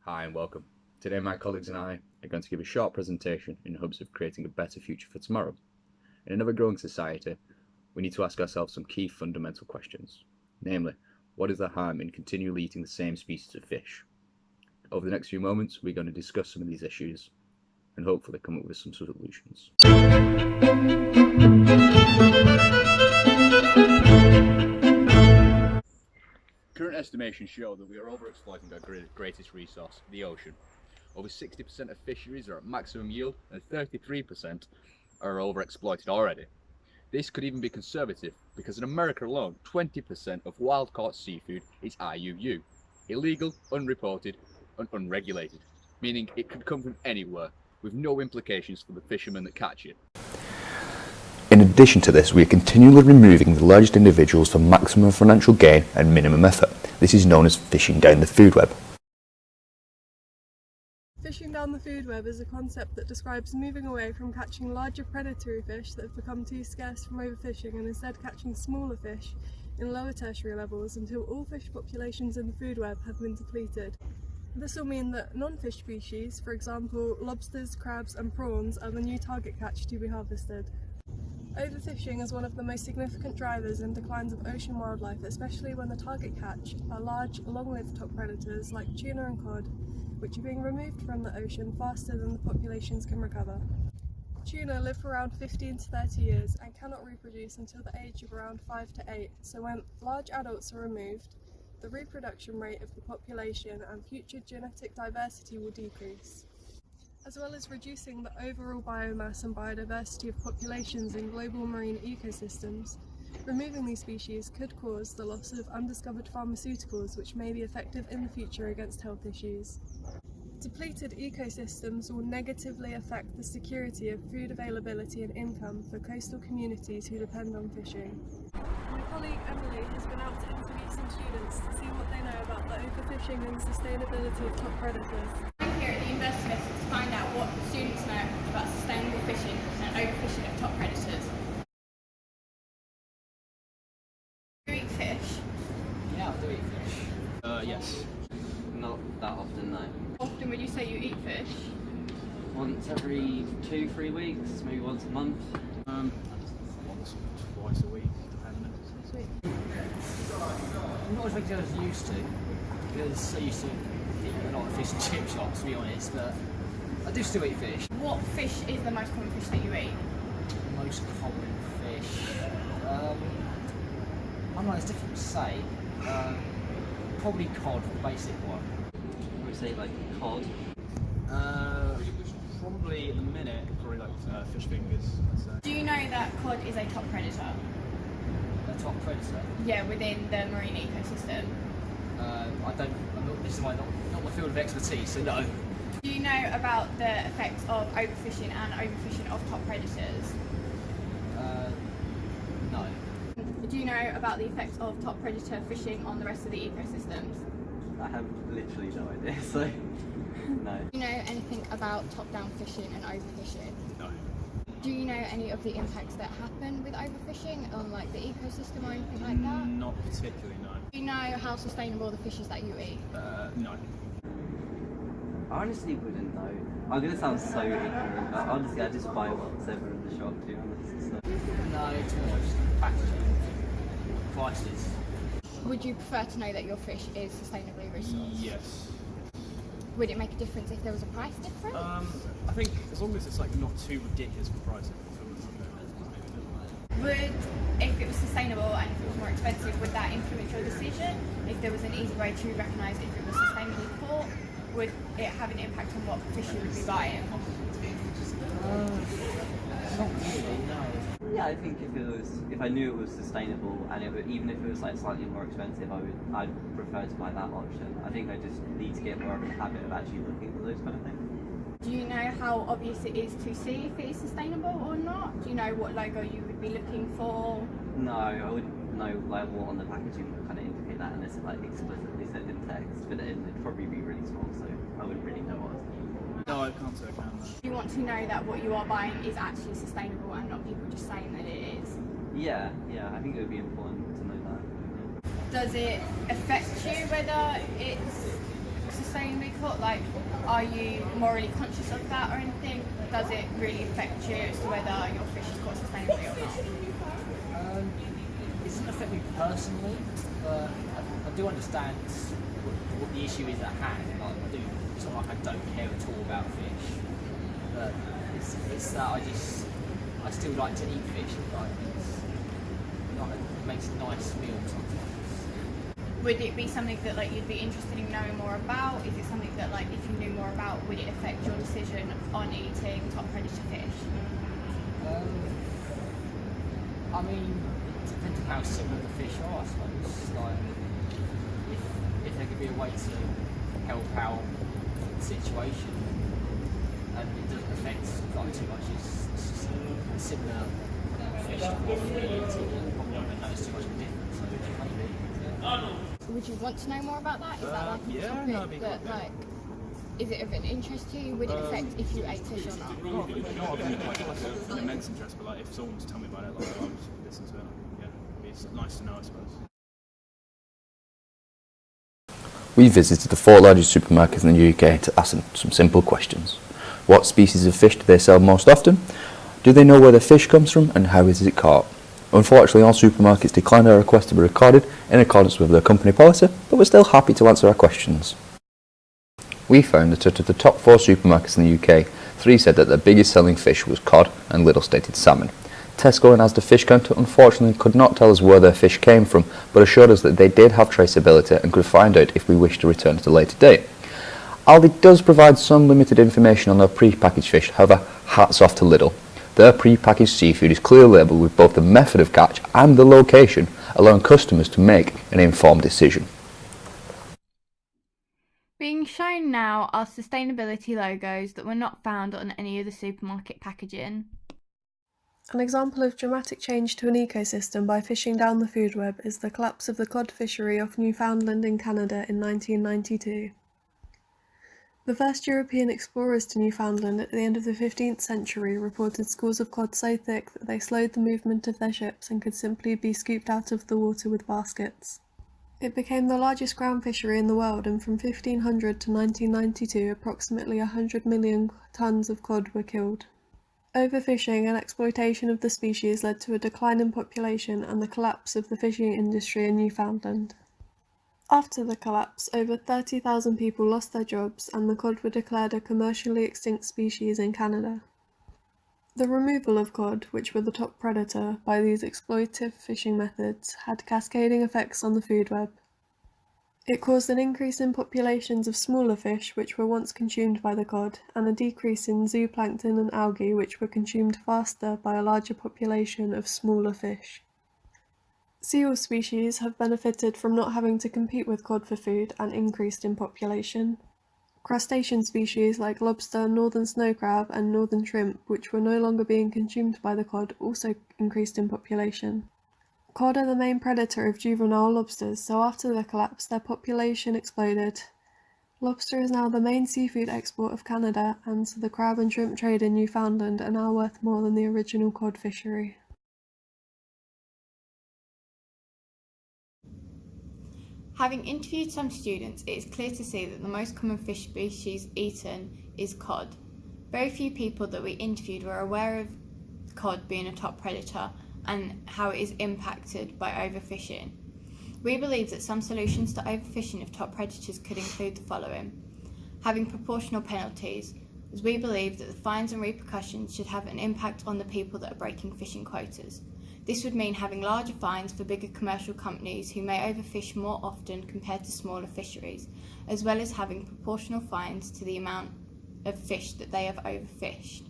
Hi and welcome. Today my colleagues and I are going to give a short presentation in hopes of creating a better future for tomorrow. In an ever-growing society, we need to ask ourselves some key fundamental questions. Namely, what is the harm in continually eating the same species of fish? Over the next few moments, we're going to discuss some of these issues and hopefully come up with some solutions. Current estimations show that we are overexploiting our greatest resource, the ocean. Over 60% of fisheries are at maximum yield and 33% are overexploited already. This could even be conservative because in America alone, 20% of wild-caught seafood is IUU, illegal, unreported and unregulated, meaning it could come from anywhere with no implications for the fishermen that catch it. In addition to this, we are continually removing the largest individuals for maximum financial gain and minimum effort. This is known as fishing down the food web. Fishing down the food web is a concept that describes moving away from catching larger predatory fish that have become too scarce from overfishing and instead catching smaller fish in lower tertiary levels until all fish populations in the food web have been depleted. This will mean that non-fish species, for example lobsters, crabs and prawns, are the new target catch to be harvested. Overfishing is one of the most significant drivers in declines of ocean wildlife, especially when the target catch are large, long-lived top predators like tuna and cod, which are being removed from the ocean faster than the populations can recover. Tuna live for around 15 to 30 years and cannot reproduce until the age of around 5 to 8, so when large adults are removed, the reproduction rate of the population and future genetic diversity will decrease. As well as reducing the overall biomass and biodiversity of populations in global marine ecosystems, removing these species could cause the loss of undiscovered pharmaceuticals which may be effective in the future against health issues. Depleted ecosystems will negatively affect the security of food availability and income for coastal communities who depend on fishing. My colleague Emily has been out to interview some students to see what they know about the overfishing and sustainability of top predators. Here at the University to find out what students know about sustainable fishing and overfishing of top predators. Do you eat fish? Yeah, I do eat fish. Yes. Not that often, no. How often would you say you eat fish? Once every 2-3 weeks, maybe once a month. Once, twice a week, depending. Sweet. I'm not as regular as I used to, because I used to eat a lot of fish and chip shops, to be honest, but I do still eat fish. What fish is the most common fish that you eat? Most common fish. I don't know, it's difficult to say. Probably cod, the basic one. I would say like cod. Probably at the minute, probably like fish fingers, I'd say. Do you know that cod is a top predator? A top predator. Yeah, within the marine ecosystem. This is not my field of expertise, so no. Do you know about the effects of overfishing and overfishing of top predators? No. Do you know about the effects of top predator fishing on the rest of the ecosystems? I have literally no idea, so no. Do you know anything about top-down fishing and overfishing? No. Do you know any of the impacts that happen with overfishing on like the ecosystem or anything like that? Not particularly, no. Do you know how sustainable the fish is that you eat? No. I honestly wouldn't know. I'm gonna sound so ignorant, but honestly I just buy whatever in the shop, to be honest. So. No, it's more just packaging, prices. Would you prefer to know that your fish is sustainably resourced? Yes. Would it make a difference if there was a price difference? I think as long as it's like not too ridiculous for pricing. Would, if it was sustainable and if it was more expensive, would that influence your decision? If there was an easy way to recognise if it was sustainably caught, would it have an impact on what fish you would be buying? Not really, no. Yeah, I think if I knew it was sustainable and even if it was like slightly more expensive, I'd prefer to buy that option. I think I just need to get more of a habit of actually looking for those kind of things. Do you know how obvious it is to see if it is sustainable or not? Do you know what logo you would be looking for? No, I wouldn't know like what on the packaging would kind of indicate that unless it like explicitly said in text, but it'd probably be really small, so I wouldn't really know what. No, I can't say I can. No. You want to know that what you are buying is actually sustainable and not people just saying that it is. Yeah, I think it would be important to know that. Does it affect you whether it's sustainably caught? Like, are you morally conscious of that or anything? Does it really affect you as to whether your fish is caught sustainably or not? It doesn't affect me personally, but I do understand what the issue is at hand. Like, it's not like I don't care at all about fish, but it's that I still like to eat fish. Like, it makes a nice meal sometimes. Would it be something that like you'd be interested in knowing more about? Is it something that like if you knew more about, would it affect your decision on eating top predator fish? I mean, it depends on how similar the fish are, I suppose. Like, if there could be a way to help out the situation and it doesn't affect like too much, it's just a similar fish to what we're eating, probably not notice too much of a difference. So maybe. Would you want to know more about that? Is that like a topic that like, is it of an interest to you? Would it affect if you ate fish or not? Not of an immense interest, but like if someone was to tell me about it, like I would listen to it. Yeah, it's nice to know, I suppose. We visited the 4 largest supermarkets in the UK to ask them some simple questions. What species of fish do they sell most often? Do they know where the fish comes from, and how is it caught? Unfortunately, all supermarkets declined our request to be recorded in accordance with their company policy, but we're still happy to answer our questions. We found that out of the top 4 supermarkets in the UK, 3 said that their biggest selling fish was cod and little stated salmon. Tesco and Asda Fish Counter unfortunately could not tell us where their fish came from, but assured us that they did have traceability and could find out if we wished to return at a later date. Aldi does provide some limited information on their pre-packaged fish, however, hats off to Lidl. Their pre-packaged seafood is clearly labelled with both the method of catch and the location, allowing customers to make an informed decision. Being shown now are sustainability logos that were not found on any of the supermarket packaging. An example of dramatic change to an ecosystem by fishing down the food web is the collapse of the cod fishery off Newfoundland in Canada in 1992. The first European explorers to Newfoundland at the end of the 15th century reported schools of cod so thick that they slowed the movement of their ships and could simply be scooped out of the water with baskets. It became the largest ground fishery in the world, and from 1500 to 1992 approximately 100 million tonnes of cod were killed. Overfishing and exploitation of the species led to a decline in population and the collapse of the fishing industry in Newfoundland. After the collapse, over 30,000 people lost their jobs and the cod were declared a commercially extinct species in Canada. The removal of cod, which were the top predator, by these exploitative fishing methods had cascading effects on the food web. It caused an increase in populations of smaller fish which were once consumed by the cod, and a decrease in zooplankton and algae which were consumed faster by a larger population of smaller fish. Seal species have benefited from not having to compete with cod for food and increased in population. Crustacean species like lobster, northern snow crab and northern shrimp, which were no longer being consumed by the cod, also increased in population. Cod are the main predator of juvenile lobsters, so after the collapse their population exploded. Lobster is now the main seafood export of Canada, and so the crab and shrimp trade in Newfoundland are now worth more than the original cod fishery. Having interviewed some students, it is clear to see that the most common fish species eaten is cod. Very few people that we interviewed were aware of cod being a top predator and how it is impacted by overfishing. We believe that some solutions to overfishing of top predators could include the following: having proportional penalties, as we believe that the fines and repercussions should have an impact on the people that are breaking fishing quotas. This would mean having larger fines for bigger commercial companies who may overfish more often compared to smaller fisheries, as well as having proportional fines to the amount of fish that they have overfished.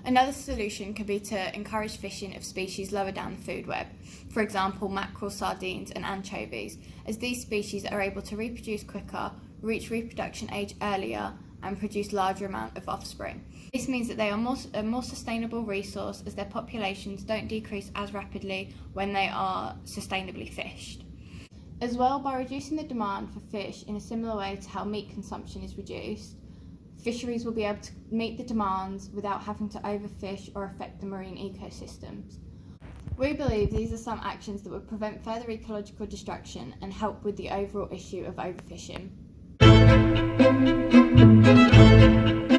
Another solution could be to encourage fishing of species lower down the food web, for example mackerel, sardines and anchovies, as these species are able to reproduce quicker, reach reproduction age earlier and produce larger amount of offspring. This means that they are a more sustainable resource, as their populations don't decrease as rapidly when they are sustainably fished. As well, by reducing the demand for fish in a similar way to how meat consumption is reduced, fisheries will be able to meet the demands without having to overfish or affect the marine ecosystems. We believe these are some actions that would prevent further ecological destruction and help with the overall issue of overfishing. Bye.